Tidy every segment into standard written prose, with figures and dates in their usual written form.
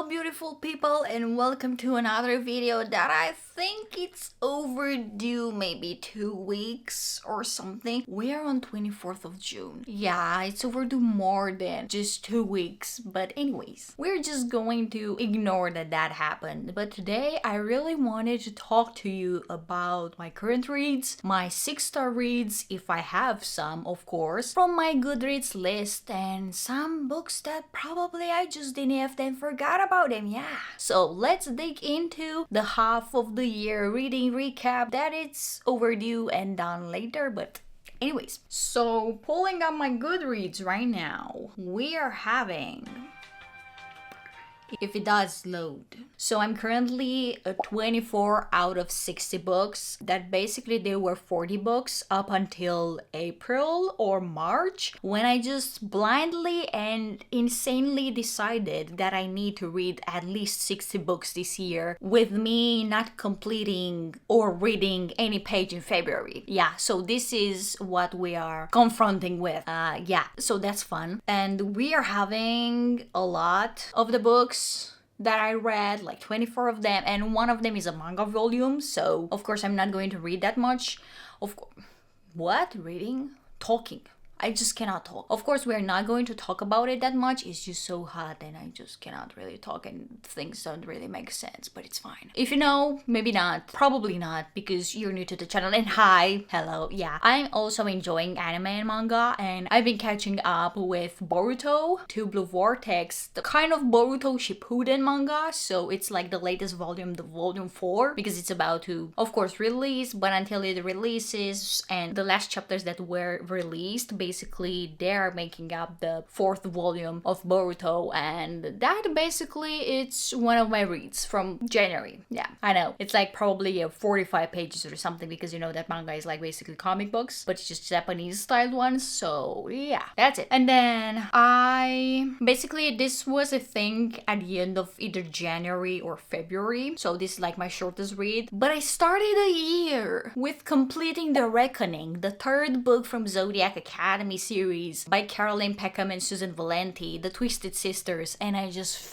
Hello beautiful people, and welcome to another video that I think it's overdue, maybe 2 weeks or something. We are on 24th of June. Yeah, it's overdue more than just 2 weeks, but anyways, we're just going to ignore that happened. But today I really wanted to talk to you about my current reads, my 6-star reads if I have some, of course, from my Goodreads list, and some books that probably I just DNF'd and forgot about them. Yeah, so let's dig into the half of the year reading recap that it's overdue and done later. But anyways, so pulling up my Goodreads right now, we are having, if it does load. So I'm currently at 24 out of 60 books. That basically there were 40 books up until April or March, when I just blindly and insanely decided that I need to read at least 60 books this year, with me not completing or reading any page in February. Yeah, so this is what we are confronting with. Yeah, so that's fun. And we are having a lot of the books that I read, like 24 of them, and one of them is a manga volume, so of course I'm not going to read that much. What? Reading? Talking. I just cannot talk. Of course, we're not going to talk about it that much. It's just so hot and I just cannot really talk and things don't really make sense, but it's fine. If you know, maybe not, probably not, because you're new to the channel. And hi, hello, yeah. I'm also enjoying anime and manga, and I've been catching up with Boruto, to Blue Vortex, the kind of Boruto Shippuden manga. So it's like the latest volume, the volume 4, because it's about to, of course, release, but until it releases and the last chapters that were released, basically they're making up the 4th volume of Boruto, and that basically it's one of my reads from January. Yeah, I know it's like probably 45 pages or something, because you know that manga is like basically comic books, but it's just Japanese styled ones. So yeah, that's it. And then this was a thing at the end of either January or February, so this is like my shortest read, but I started the year with completing The Reckoning, the 3rd book from Zodiac Academy series by Caroline Peckham and Susan Valenti, the Twisted Sisters, and I just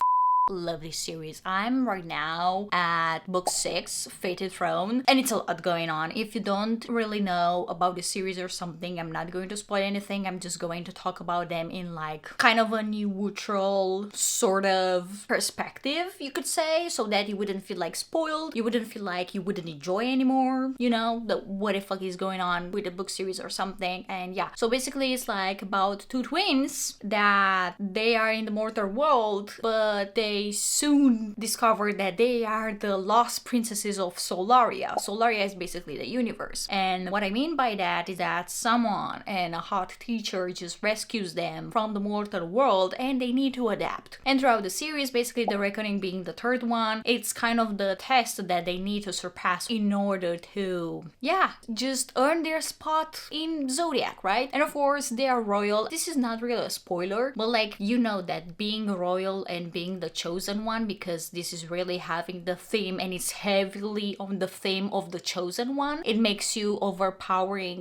love this series. I'm right now at book 6, Fated Throne, and it's a lot going on. If you don't really know about the series or something, I'm not going to spoil anything. I'm just going to talk about them in like kind of a neutral sort of perspective, you could say, so that you wouldn't feel like spoiled, you wouldn't feel like you wouldn't enjoy anymore, you know, the what the fuck is going on with the book series or something. And yeah, so basically it's like about 2 twins that they are in the mortal world, but they soon discover that they are the lost princesses of Solaria. Solaria is basically the universe. And what I mean by that is that someone and a hot teacher just rescues them from the mortal world, and they need to adapt. And throughout the series, basically The Reckoning being the 3rd one, it's kind of the test that they need to surpass in order to, yeah, just earn their spot in Zodiac, right? And of course, they are royal. This is not really a spoiler, but like, you know that being royal and being the chosen one, because this is really having the theme and it's heavily on the theme of the chosen one, it makes you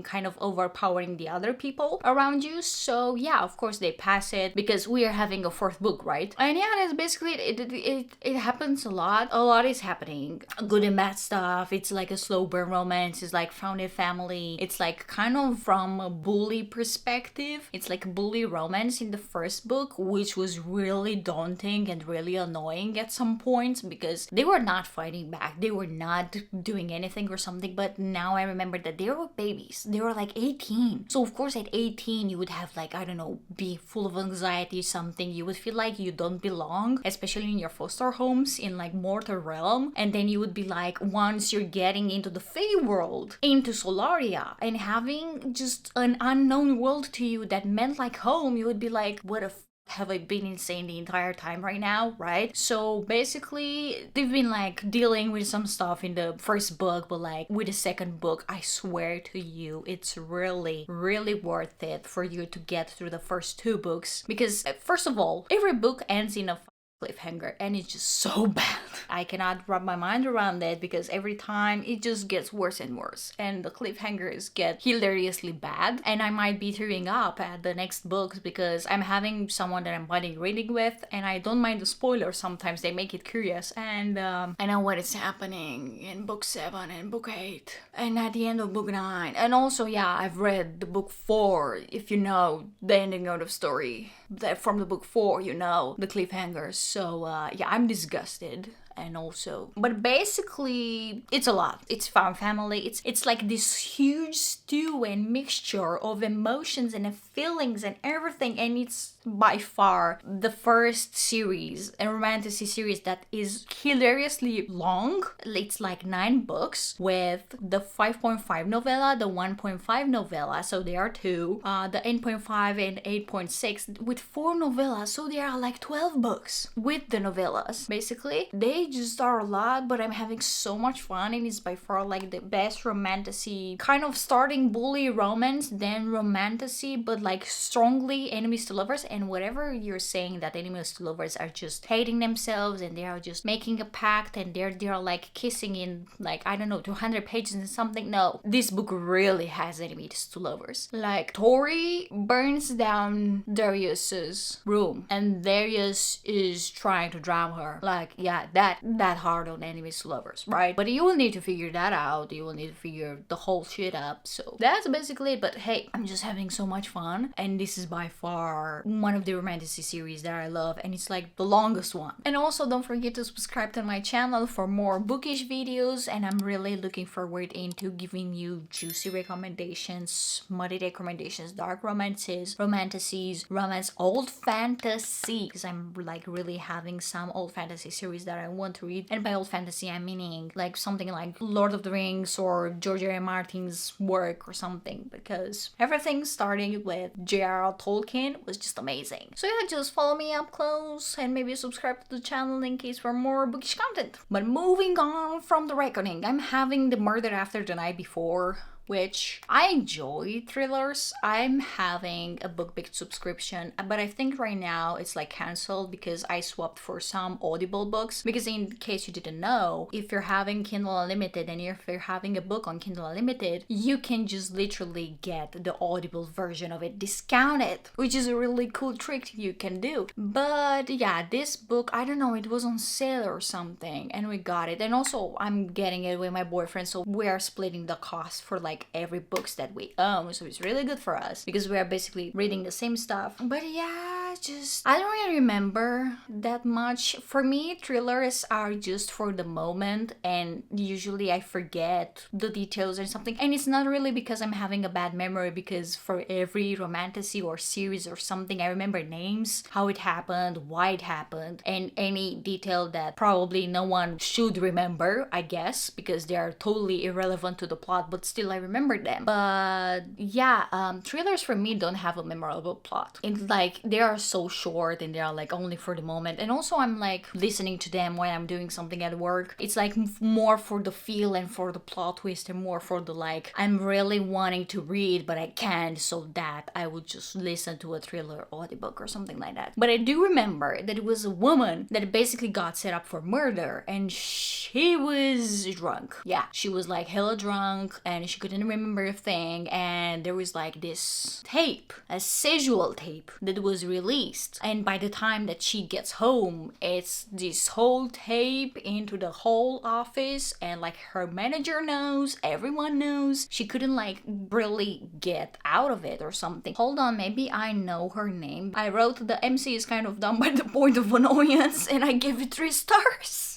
kind of overpowering the other people around you. So yeah, of course they pass it because we are having a 4th book, right? And yeah, that's basically it happens a lot is happening, good and bad stuff. It's like a slow burn romance. It's like found a family. It's like kind of from a bully perspective. It's like a bully romance in the 1st book, which was really daunting and really annoying at some points, because they were not fighting back, they were not doing anything or something. But now I remember that they were babies, they were like 18, so of course at 18 you would have like, I don't know, be full of anxiety, something, you would feel like you don't belong, especially in your foster homes in like mortal realm. And then you would be like, once you're getting into the Fae world, into Solaria, and having just an unknown world to you that meant like home, you would be like, what a have I been insane the entire time right now, right? So basically they've been like dealing with some stuff in the 1st book, but like with the 2nd book, I swear to you, it's really worth it for you to get through the first 2 books, because first of all, every book ends in a cliffhanger, and it's just so bad. I cannot wrap my mind around it because every time it just gets worse and worse, and the cliffhangers get hilariously bad, and I might be tearing up at the next books because I'm having someone that I'm buddy reading with, and I don't mind the spoilers. Sometimes they make it curious, and I know what is happening in book 7 and book 8 and at the end of book 9. And also, yeah, I've read the book 4, if you know the ending of the story. That from the book 4, you know the cliffhangers. So yeah, I'm disgusted. And also, but basically it's a lot. It's found family. It's like this huge stew and mixture of emotions and feelings and everything, and it's by far the first series, a romantic series that is hilariously long. It's like 9 books with the 5.5 novella, the 1.5 novella, so there are 2, the 8.5 and 8.6 with 4 novellas, so there are like 12 books with the novellas. Basically, they just are a lot, but I'm having so much fun, and it's by far like the best romantasy, kind of starting bully romance, then romantasy, but like strongly enemies to lovers. And whatever you're saying that enemies to lovers are just hating themselves and they are just making a pact and they're like kissing in like, I don't know, 200 pages and something. No, this book really has enemies to lovers. Like Tori burns down Darius's room and Darius is trying to drown her. Like, yeah, that hard on enemies to lovers, right? But you will need to figure that out. You will need to figure the whole shit up. So that's basically it. But hey, I'm just having so much fun, and this is by far one of the romantic series that I love, and it's like the longest one. And also, don't forget to subscribe to my channel for more bookish videos, and I'm really looking forward into giving you juicy recommendations, smutty recommendations, dark romances, romantasies, romance, old fantasy, because I'm like really having some old fantasy series that I want to read. And by old fantasy, I'm meaning like something like Lord of the Rings or George R. R. Martin's work or something, because everything starting with J.R.R. Tolkien was just amazing. So yeah, just follow me up close and maybe subscribe to the channel in case for more bookish content. But moving on from the reckoning, I'm having The Murder After the Night Before, which I enjoy thrillers. I'm having a BookBeat subscription, but I think right now it's like canceled because I swapped for some Audible books. Because in case you didn't know, if you're having Kindle Unlimited and if you're having a book on Kindle Unlimited, you can just literally get the Audible version of it discounted, which is a really cool trick you can do. But yeah, this book, I don't know, it was on sale or something and we got it. And also I'm getting it with my boyfriend, so we are splitting the cost for like every books that we own, so it's really good for us because we are basically reading the same stuff. But yeah, just I don't really remember that much. For me, thrillers are just for the moment, and usually I forget the details or something. And it's not really because I'm having a bad memory, because for every romantasy or series or something, I remember names, how it happened, why it happened, and any detail that probably no one should remember, I guess, because they are totally irrelevant to the plot, but still I remember them. But yeah, thrillers for me don't have a memorable plot. It's like they are so short and they are like only for the moment. And also I'm like listening to them while I'm doing something at work. It's like more for the feel and for the plot twist and more for the like I'm really wanting to read but I can't, so that I would just listen to a thriller audiobook or something like that. But I do remember that it was a woman that basically got set up for murder and she was drunk. Yeah, she was like hella drunk and she couldn't remember a thing, and there was like this tape, a sexual tape that was released, and by the time that she gets home, it's this whole tape into the whole office, and like her manager knows, everyone knows. She couldn't like really get out of it or something. Hold on, maybe I know her name. I wrote the MC is kind of dumb by the point of annoyance and I gave it 3 stars.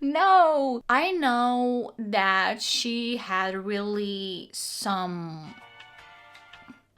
No, I know that she had really some,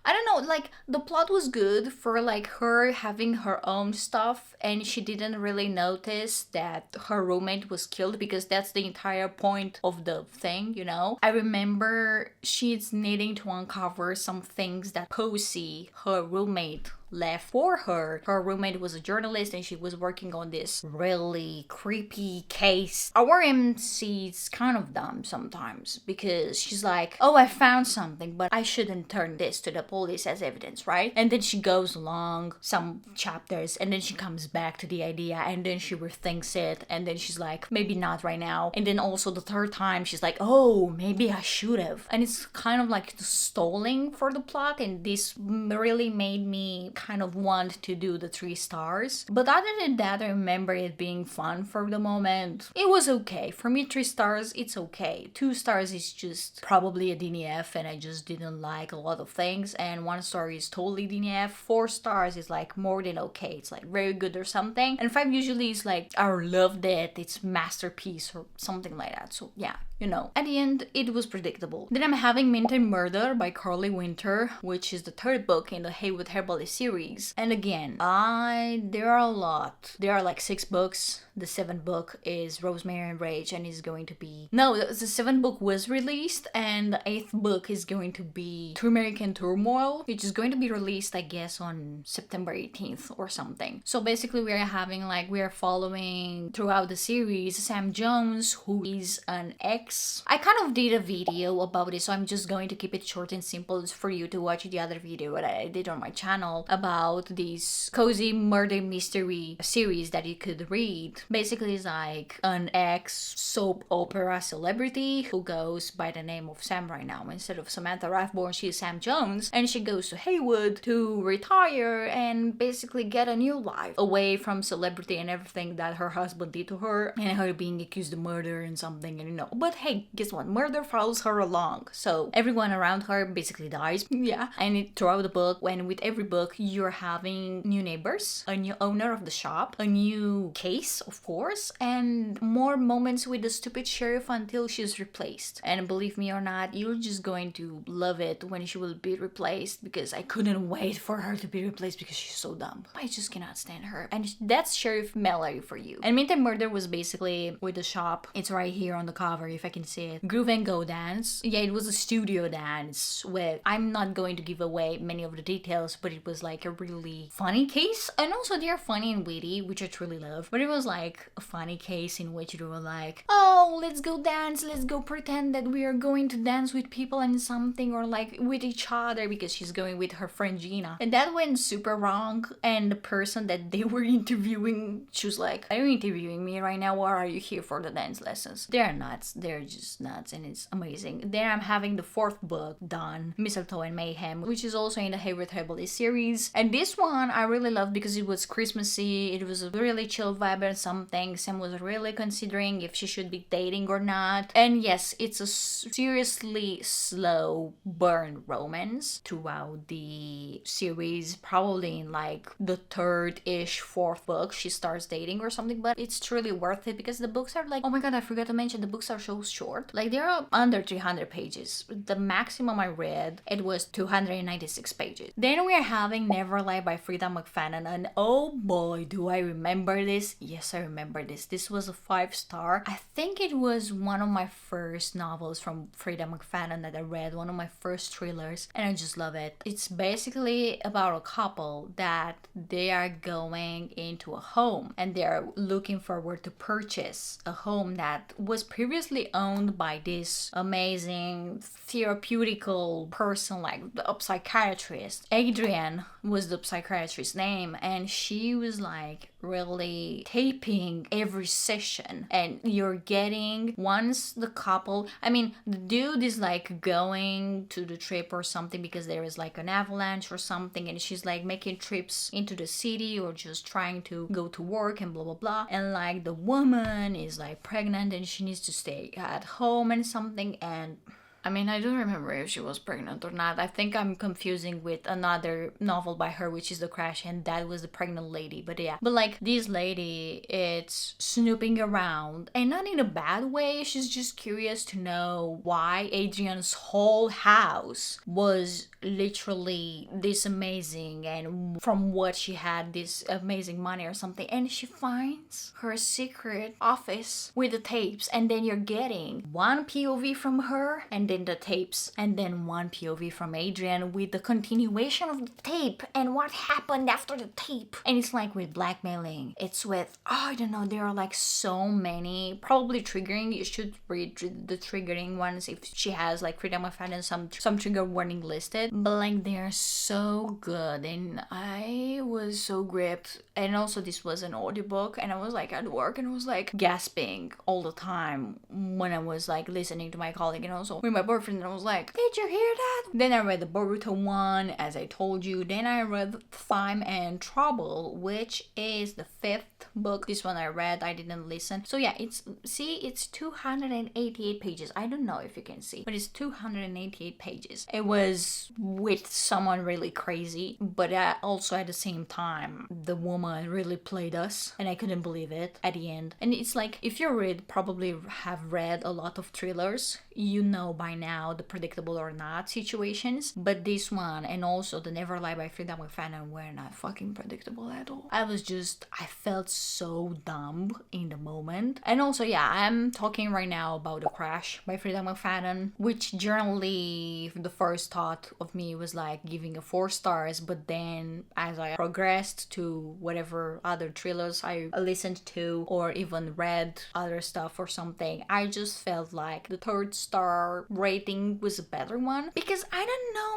I don't know, like the plot was good for like her having her own stuff and she didn't really notice that her roommate was killed, because that's the entire point of the thing, you know? I remember she's needing to uncover some things that Posey, her roommate, left for her. Her roommate was a journalist and she was working on this really creepy case. Our MC is kind of dumb sometimes because she's like, oh, I found something, but I shouldn't turn this to the police as evidence, right? And then she goes along some chapters and then she comes back to the idea and then she rethinks it and then she's like, maybe not right now. And then also the third time she's like, oh, maybe I should have. And it's kind of like stalling for the plot, and this really made me kind of want to do the 3 stars. But other than that, I remember it being fun for the moment. It was okay. For me, 3 stars, it's okay. 2 stars is just probably a DNF and I just didn't like a lot of things, and 1 star is totally DNF. 4 stars is like more than okay. It's like very good or something. And 5 usually is like, I loved it, it's masterpiece or something like that. So yeah, you know, at the end it was predictable. Then I'm having Midnight Murder by Carly Winter, which is the 3rd book in the Haywood Herbally series. And again, there are a lot. There are like 6 books. The 7th book is Rosemary and Rage and is going to be... No, the 7th book was released and the 8th book is going to be Turmeric and Turmoil, which is going to be released, I guess, on September 18th or something. So basically we are following throughout the series Sam Jones, who is an ex. I kind of did a video about it, so I'm just going to keep it short and simple for you to watch the other video that I did on my channel about this cozy murder mystery series that you could read. Basically, it's like an ex soap opera celebrity who goes by the name of Sam right now. Instead of Samantha Rathbone, she's Sam Jones, and she goes to Haywood to retire and basically get a new life away from celebrity and everything that her husband did to her, and her being accused of murder and something, and you know. But hey, guess what? Murder follows her along, so everyone around her basically dies. Yeah, and throughout the book, when with every book, you're having new neighbors, a new owner of the shop, a new case, of course, and more moments with the stupid sheriff until she's replaced. And believe me or not, you're just going to love it when she will be replaced, because I couldn't wait for her to be replaced because she's so dumb. I just cannot stand her. And that's Sheriff Mallory for you. And Midnight Murder was basically with the shop. It's right here on the cover if I can see it. Groove and Go dance. Yeah, it was a studio dance with, I'm not going to give away many of the details, but it was like a really funny case. And also they're funny and witty, which I truly love. But it was like a funny case in which they were like, oh, let's go dance, let's go pretend that we are going to dance with people and something, or like with each other, because she's going with her friend Gina. And that went super wrong, and the person that they were interviewing, she was like, are you interviewing me right now, or are you here for the dance lessons? They're nuts. They're just nuts, and it's amazing. Then I'm having the 4th book done, Mistletoe and Mayhem, which is also in the Haywood Herbally series. And this one I really loved because it was Christmassy. It was a really chill vibe and something. Sam was really considering if she should be dating or not. And yes, it's a seriously slow burn romance throughout the series. Probably in like the 3rd-ish, 4th book she starts dating or something, but it's truly worth it because the books are like, oh my god, I forgot to mention, the books are so short. Like they're under 300 pages. The maximum I read, it was 296 pages. Then we are having Never Lie by Frida McFadden, and oh boy, do I remember this. Yes, I remember this. This was a 5-star. I think it was one of my first novels from Frida McFadden that I read, one of my first thrillers, and I just love it. It's basically about a couple that they are going into a home and they're looking forward to purchase a home that was previously owned by this amazing therapeutical person, like a psychiatrist. Adrian was the psychiatrist's name, and she was like really taping every session, and you're getting, once the couple, I mean the dude is like going to the trip or something because there is like an avalanche or something, and she's like making trips into the city or just trying to go to work and blah blah blah, and like the woman is like pregnant and she needs to stay at home and something. And I mean, I don't remember if she was pregnant or not. I think I'm confusing with another novel by her, which is The Crash, and that was the pregnant lady. But yeah. But like, this lady, it's snooping around, and not in a bad way. She's just curious to know why Adrian's whole house was literally this amazing, and from what she had this amazing money or something. And she finds her secret office with the tapes, and then you're getting one POV from her, and then reading the tapes, and then one POV from Adrian with the continuation of the tape and what happened after the tape. And it's like with blackmailing. It's with, I don't know, there are like so many, probably triggering. You should read the triggering ones if she has like Freedom of Fan and some trigger warning listed. But like they're so good, and I was so gripped. And also this was an audiobook, and I was like at work and I was like gasping all the time when I was like listening to my colleague and also with my boyfriend, and I was like, did you hear that? Then I read the Boruto one, as I told you. Then I read Time and Trouble, which is the 5th book. This one I read, I didn't listen. So yeah, it's 288 pages. I don't know if you can see, but it's 288 pages. It was with someone really crazy, but also at the same time, the woman really played us, and I couldn't believe it at the end. And it's like, if you probably have read a lot of thrillers, you know by now the predictable or not situations, but this one and also the Never Lie by Frida McFadden were not fucking predictable at all. I felt so dumb in the moment. And also, yeah, I'm talking right now about The Crash by Frida McFadden, which generally the first thought of me was like giving a 4 stars, but then as I progressed to whatever other thrillers I listened to or even read other stuff or something, I just felt like the 3rd star rating was a better one, because I don't know,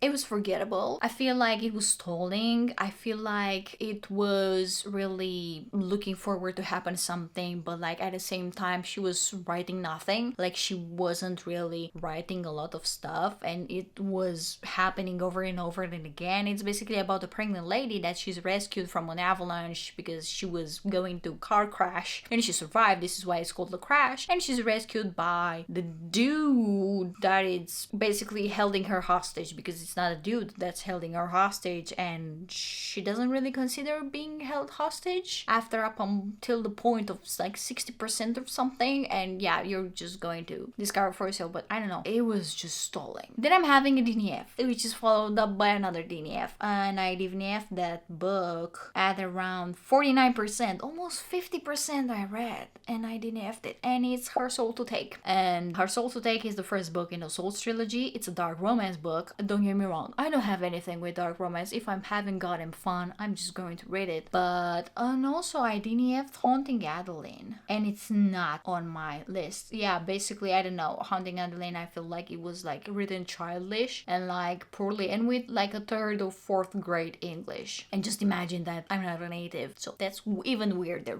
it was forgettable. I feel like it was stalling. I feel like it was really looking forward to happen something, but like at the same time she was writing nothing. Like she wasn't really writing a lot of stuff, and it was happening over and over and again. It's basically about a pregnant lady that she's rescued from an avalanche because she was going to a car crash and she survived. This is why it's called The Crash. And she's rescued by the dude that is basically holding her hostage, because it's not a dude that's holding her hostage, and she doesn't really consider being held hostage after up until the point of like 60% or something. And yeah, you're just going to discover for yourself, but I don't know, it was just stalling. Then I'm having a DNF, which is followed up by another DNF, and I DNF'd that book at around 49%, almost 50% I read, and I DNF'd it, and it's Her Soul to Take. And Her Soul to Take is the first book in the Souls trilogy. It's a dark romance book. Don't get me wrong, I don't have anything with dark romance. If I'm having gotten fun, I'm just going to read it. But and also I DNF'd Haunting Adeline, and it's not on my list. Yeah, basically, I don't know, Haunting Adeline, I feel like it was like written childish and like poorly, and with like a 3rd or 4th grade English. And just imagine that I'm not a native, so that's even weirder.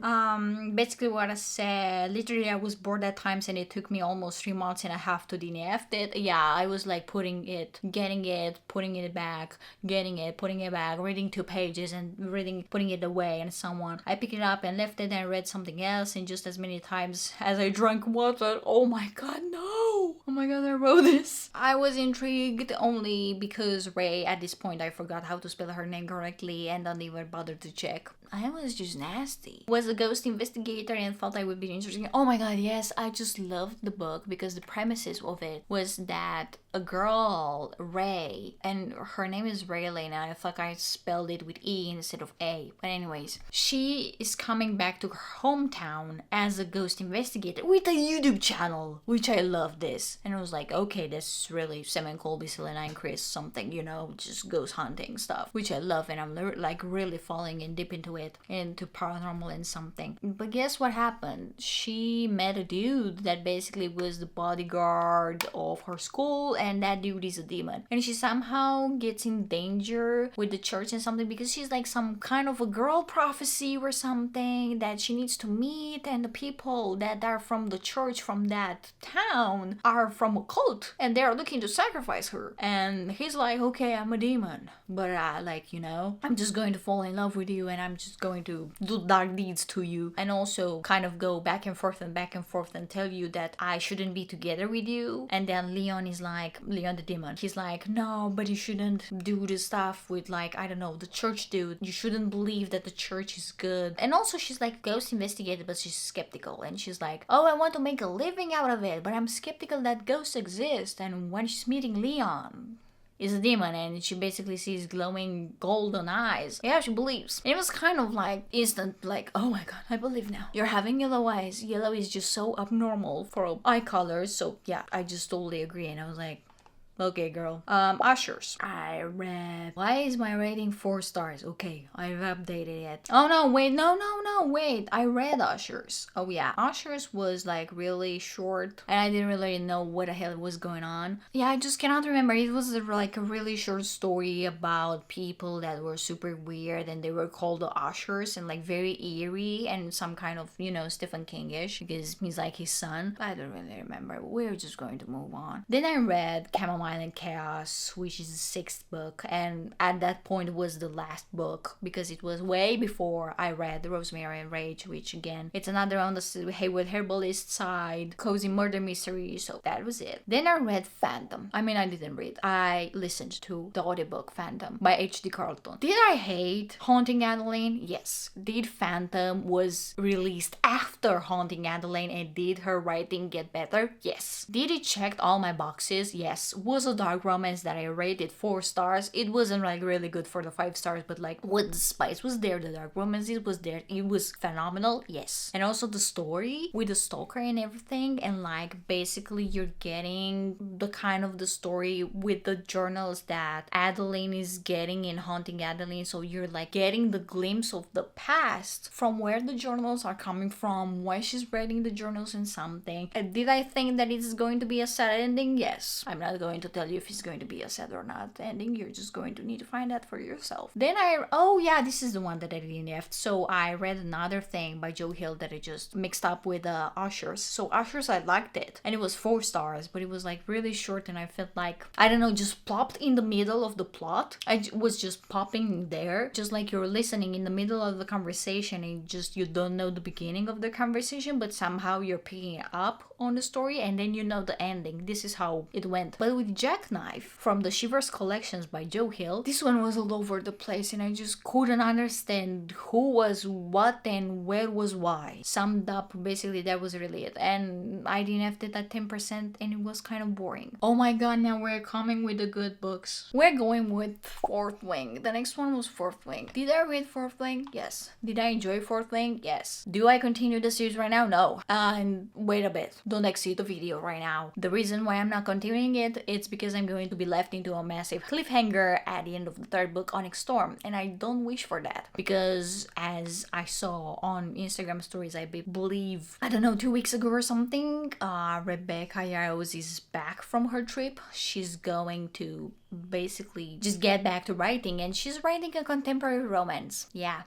Basically what I said, literally I was bored at times, and it took me almost 3 months and a half to DNF it. Yeah, I was like putting it, getting it, putting it back, getting it, putting it back, reading 2 pages and reading, putting it away, and someone, I picked it up and left it and read something else, and just as many times as I drank water. Oh my god, no! Oh my god, I wrote this. I was intrigued only because Ray, at this point I forgot how to spell her name correctly and don't even bother to check. I was just nasty. Was a ghost investigator and thought I would be interesting. Oh my god, yes, I just loved the book because the premises of it was that a girl, Ray, and her name is Raylene, and I thought I spelled it with E instead of A. But anyways, she is coming back to her hometown as a ghost investigator with a YouTube channel, which I love this. And I was like, okay, this is really Seven Colby, Selena, and Chris something, you know, just ghost hunting stuff, which I love, and I'm like really falling in deep into it, into paranormal and something. But guess what happened? She met a dude that basically was the bodyguard of her school, and that dude is a demon. And she somehow gets in danger with the church and something because she's like some kind of a girl prophecy or something that she needs to meet, and the people that are from the church from that town are from a cult and they're looking to sacrifice her. And he's like, okay, I'm a demon, but like, you know, I'm just going to fall in love with you and I'm just going to do dark deeds to you, and also kind of go back and forth and tell you that I shouldn't be together with you. And then Leon is like, Leon the demon, he's like, no, but you shouldn't do this stuff with, like, I don't know, the church dude. You shouldn't believe that the church is good. And also she's like ghost investigator, but she's skeptical, and she's like, oh, I want to make a living out of it, but I'm skeptical that ghosts exist. And when she's meeting Leon, is a demon and she basically sees glowing golden eyes. Yeah, she believes. It was kind of like instant, like, oh my god, I believe now. You're having yellow eyes. Yellow is just so abnormal for eye colors. So yeah, I just totally agree. And I was like, okay, girl. Ushers. I read. Why is my rating 4 stars? Okay, I've updated it. Oh no, wait, no, wait. I read Ushers. Oh yeah, Ushers was like really short, and I didn't really know what the hell was going on. Yeah, I just cannot remember. It was like a really short story about people that were super weird, and they were called the Ushers, and like very eerie and some kind of, you know, Stephen King-ish because he's like his son. I don't really remember. We're just going to move on. Then I read Chamomile and Chaos, which is the 6th book, and at that point was the last book because it was way before I read Rosemary and Rage, which again, it's another on the Haywood Herbalist side, cozy murder mystery, so that was it. Then I read Phantom. I mean, I didn't read. I listened to the audiobook Phantom by H.D. Carlton. Did I hate Haunting Adeline? Yes. Did Phantom was released after Haunting Adeline and did her writing get better? Yes. Did it check all my boxes? Yes. Was a dark romance that I rated 4 stars. It wasn't like really good for the 5 stars, but like what the spice was there, the dark romance it was there, it was phenomenal. Yes. And also the story with the stalker and everything, and like basically you're getting the kind of the story with the journals that Adeline is getting in Haunting Adeline, so you're like getting the glimpse of the past from where the journals are coming from, why she's writing the journals and something. And did I think that it's going to be a sad ending? Yes. I'm not going to tell you if it's going to be a sad or not ending. You're just going to need to find that for yourself. Then oh yeah, this is the one that I DNF'd. So I read another thing by Joe Hill that I just mixed up with Ushers. So Ushers, I liked it, and it was 4 stars, but it was like really short, and I felt like, I don't know, just plopped in the middle of the plot. Was just popping there, just like you're listening in the middle of the conversation, and you don't know the beginning of the conversation, but somehow you're picking it up on the story, and then you know the ending. This is how it went. But with Jackknife from the Shivers collections by Joe Hill, this one was all over the place, and I just couldn't understand who was what and where was why. Summed up, basically that was really it. And I DNF'd it at 10%, and it was kind of boring. Oh my god, now we're coming with the good books. We're going with Fourth Wing. The next one was Fourth Wing. Did I read Fourth Wing? Yes. Did I enjoy Fourth Wing? Yes. Do I continue the series right now? No. And wait a bit. Don't exit the video right now. The reason why I'm not continuing it's because I'm going to be left into a massive cliffhanger at the end of the 3rd book, Onyx Storm, and I don't wish for that, because as I saw on Instagram stories, I believe, I don't know, 2 weeks ago or something, Rebecca Yarros is back from her trip. She's going to basically just get back to writing, and she's writing a contemporary romance. Yeah,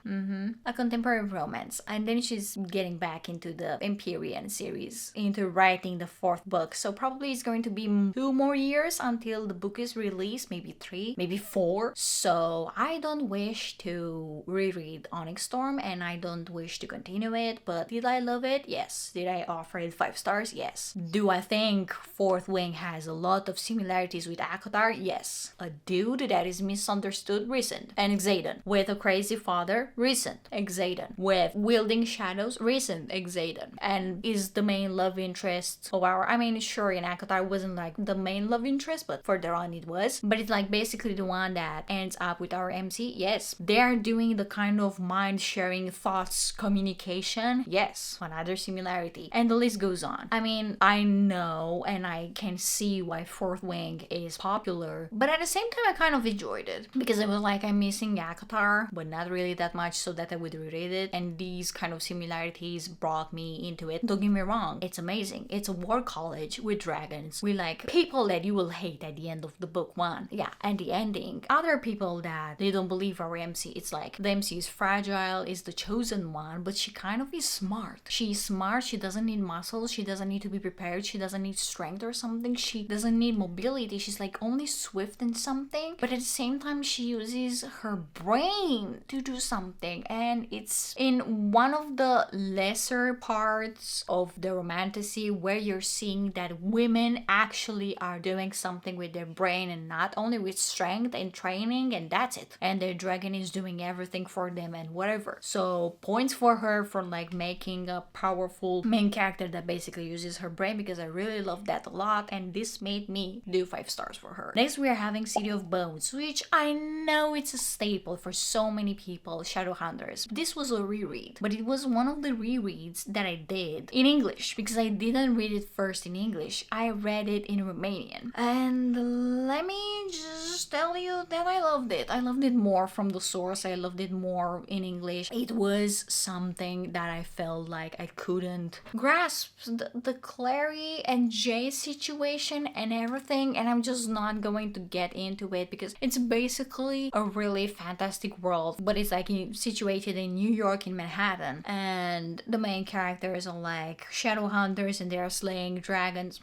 a contemporary romance, and then she's getting back into the Empyrean series, into writing the 4th book. So probably it's going to be 2 more years until the book is released, maybe 3, maybe 4. So I don't wish to reread Onyx Storm, and I don't wish to continue it. But did I love it? Yes. Did I offer it 5 stars? Yes. Do I think Fourth Wing has a lot of similarities with ACOTAR? Yes. A dude that is misunderstood, recent. And Xaden. With a crazy father, recent. Xaden. With wielding shadows, recent. Xaden. And is the main love interest of I mean, sure, in ACOTAR wasn't like the main love interest, but further on it was. But it's like basically the one that ends up with our MC. Yes. They are doing the kind of mind sharing thoughts communication. Yes. Another similarity. And the list goes on. I mean, I know and I can see why Fourth Wing is popular, but at the same time I kind of enjoyed it because it was like I'm missing ACOTAR, but not really that much, so that I would reread it, and these kind of similarities brought me into it. Don't get me wrong, it's amazing. It's a war college with dragons, with like people that you will hate at the end of the book 1. Yeah, and the ending, other people that they don't believe our MC. It's like the MC is fragile, is the chosen one, but she kind of is smart. She's smart, she doesn't need muscles, she doesn't need to be prepared, she doesn't need strength or something, she doesn't need mobility, she's like only swift and something, but at the same time she uses her brain to do something, and it's in one of the lesser parts of the romantasy where you're seeing that women actually are doing something with their brain, and not only with strength and training, and that's it, and their dragon is doing everything for them and whatever. So points for her for like making a powerful main character that basically uses her brain, because I really love that a lot, and this made me do 5 stars for her. Next we are having City of Bones, which I know it's a staple for so many people, Shadowhunters. This was a reread, but it was one of the rereads that I did in English, because I didn't read it first in English. I read it in Romanian. And let me just tell you that I loved it. I loved it more from the source. I loved it more in English. It was something that I felt like I couldn't grasp the Clary and Jay situation and everything, and I'm just not going to get into it because it's basically a really fantastic world, but it's like situated in New York, in Manhattan, and the main characters are like shadow hunters and they're slaying dragons,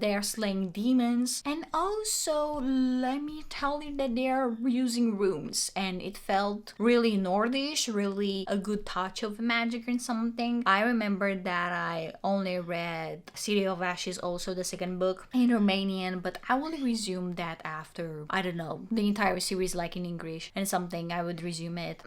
they're slaying demons, and also let me tell you that they're using runes, and it felt really Nordish, really a good touch of magic and something. I remember that I only read City of Ashes, also the second book, in Romanian, but I will resume that after, I don't know, the entire series like in English and something. I would resume it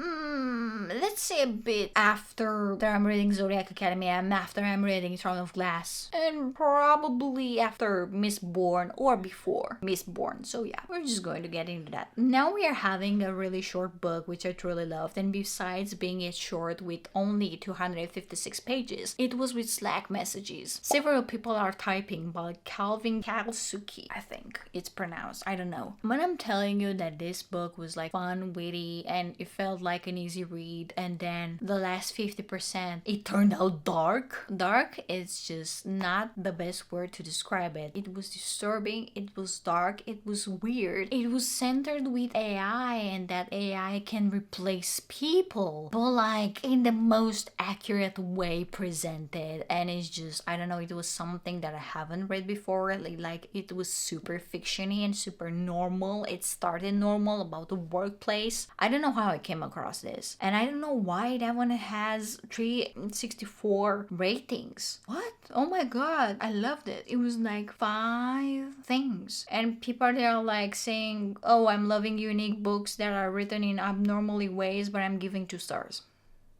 let's say a bit after I'm reading Zodiac Academy, and after I'm reading Throne of Glass, and probably after Mistborn or before Mistborn. So yeah, we're just going to get into that. Now we are having a really short book, which I truly loved, and besides being it short with only 256 pages, it was with Slack messages. Several people are typing, but Calvin Kalsuki, I think it's pronounced, I don't know. But I'm telling you that this book was like fun, witty, and it felt like an easy read, and then the last 50%, it turned out dark. Dark is just not the best word to describe it. It was disturbing, it was dark, it was weird. It was centered with AI, and that AI can replace people, but like in the most accurate way presented. And it's just, I don't know, it was something that I haven't read before. Like it was super fictiony and super normal. It started normal about the workplace. I don't know how I came across this, and I don't know why that one has 364 ratings. What? Oh my god, I loved it. It was like 5 things, and people are there like saying, oh, I'm loving unique books that are written in abnormally ways, but I'm giving 2 stars.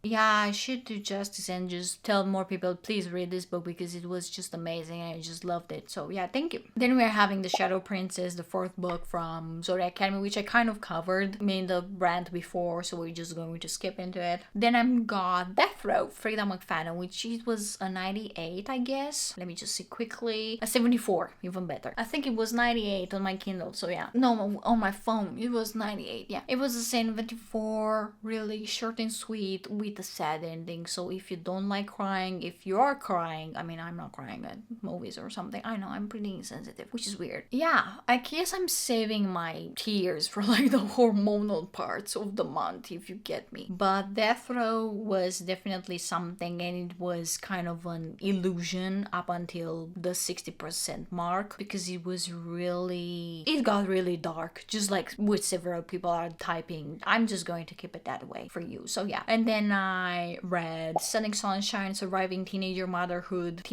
Yeah, I should do justice and just tell more people, please read this book, because it was just amazing and I just loved it. So yeah, thank you. Then we're having The Shadow Princess, the 4th book from Zodiac Academy, which I kind of covered in the rant before, so we're just going to skip into it. Then I've got Death Row, Frida McFadden, which it was a 98, I guess. Let me just see quickly. A 74, even better. I think it was 98 on my Kindle, so yeah. No, on my phone, it was 98, yeah. It was a 74, really short and sweet, with a sad ending. So if you don't like crying, if you are crying, I mean, I'm not crying at movies or something, I know I'm pretty insensitive, which is weird. Yeah, I guess I'm saving my tears for like the hormonal parts of the month, if you get me. But Death Row was definitely something, and it was kind of an illusion up until the 60% mark, because it got really dark, just like with several people are typing. I'm just going to keep it that way for you. So yeah, and then I read Selling Sunshine, Surviving Teenage Motherhood,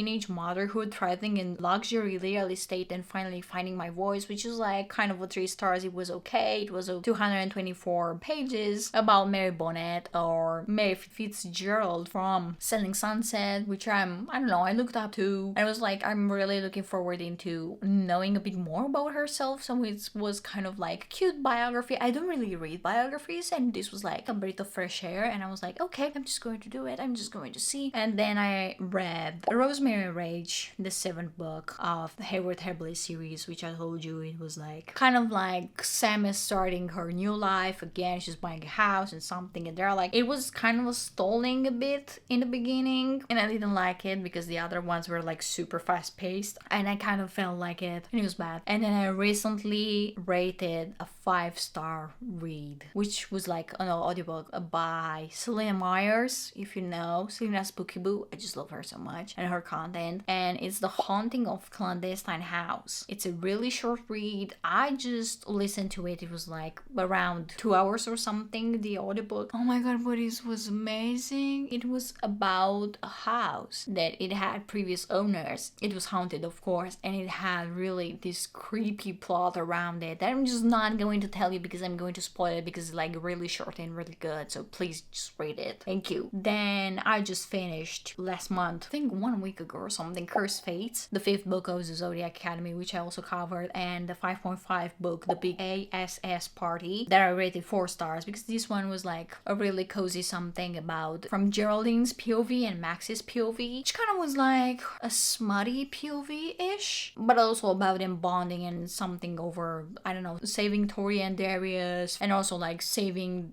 Thriving in Luxury Real Estate, and Finally Finding My Voice, which is like kind of a 3 stars. It was okay. It was a 224 pages about Mary Bonnet, or Mary Fitzgerald from Selling Sunset, which I don't know, I looked up to. I was like, I'm really looking forward into knowing a bit more about herself. So it was kind of like cute biography. I don't really read biographies, and this was like a breath of fresh air, and I was like, okay, I'm just going to do it. I'm just going to see. And then I read Rosemary Rage, the 7th book of the Hayward Herbalife series, which I told you it was like kind of like Sam is starting her new life again. She's buying a house and something, and they're like, it was kind of stalling a bit in the beginning, and I didn't like it because the other ones were like super fast paced, and I kind of felt like it, and it was bad. And then I recently rated a 5-star read, which was like an audiobook by Selena Myers, if you know Selena's Spooky Boo. I just love her so much and her content, and it's The Haunting of Clandestine House. It's a really short read. I just listened to it. It was like around 2 hours or something, the audiobook. Oh my god, but it was amazing. It was about a house that it had previous owners. It was haunted, of course, and it had really this creepy plot around it that I'm just not going to tell you because I'm going to spoil it, because it's like really short and really good. So please just read it. it. Thank you. Then I just finished last month, I think 1 week ago or something, Cursed Fates, the 5th book of the Zodiac Academy, which I also covered, and the 5.5 book, the Big ASS Party, that I rated 4 stars because this one was like a really cozy something about from Geraldine's POV and Max's POV, which kind of was like a smutty POV-ish, but also about them bonding and something over, I don't know, saving Tori and Darius, and also like saving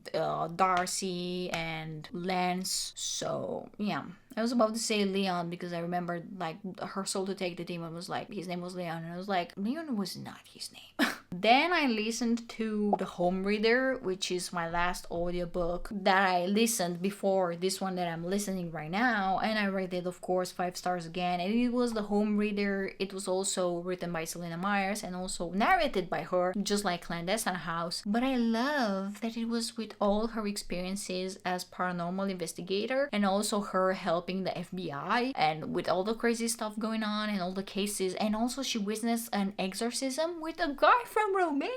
Darcy and Lance. So yeah, I was about to say Leon because I remembered like her soul to take the demon was like, his name was Leon, and I was like, Leon was not his name. Then I listened to The Home Reader, which is my last audiobook that I listened before this one that I'm listening right now, and I rated of course 5 stars again. And it was The Home Reader. It was also written by Selena Myers and also narrated by her, just like Clandestine House. But I love that it was with all her experiences as paranormal investigator and also her helping the FBI and with all the crazy stuff going on and all the cases, and also she witnessed an exorcism with a guy from Romania,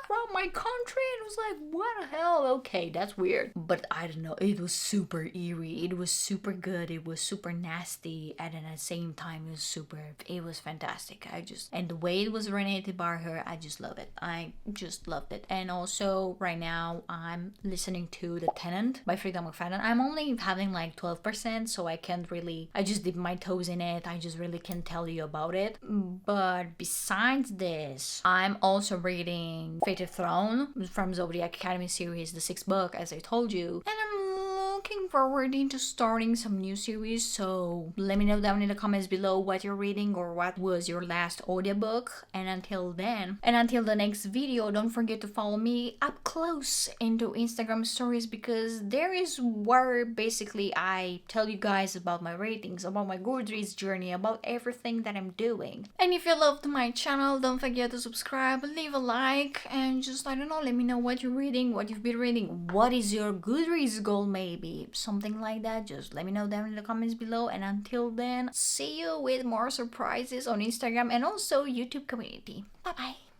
from my country, and it was like, what the hell? Okay, that's weird. But I don't know, it was super eerie, it was super good, it was super nasty, and at the same time it was fantastic. And the way it was narrated by her, I just love it. I just loved it. And also right now I'm listening to The Tenant by Frida McFadden. I'm only having like 12%, so I just dip my toes in it. I just really can't tell you about it. But besides this, I'm also reading Fated Throne from Zodiac Academy series, the 6th book, as I told you. And I'm looking forward into starting some new series, so let me know down in the comments below what you're reading or what was your last audiobook. And until the next video, don't forget to follow me up close into Instagram stories, because there is where basically I tell you guys about my ratings, about my Goodreads journey, about everything that I'm doing. And if you loved my channel, don't forget to subscribe, leave a like, and just, I don't know, let me know what you're reading, what you've been reading, what is your Goodreads goal, maybe something like that. Just let me know down in the comments below. And until then, see you with more surprises on Instagram and also YouTube community. Bye bye.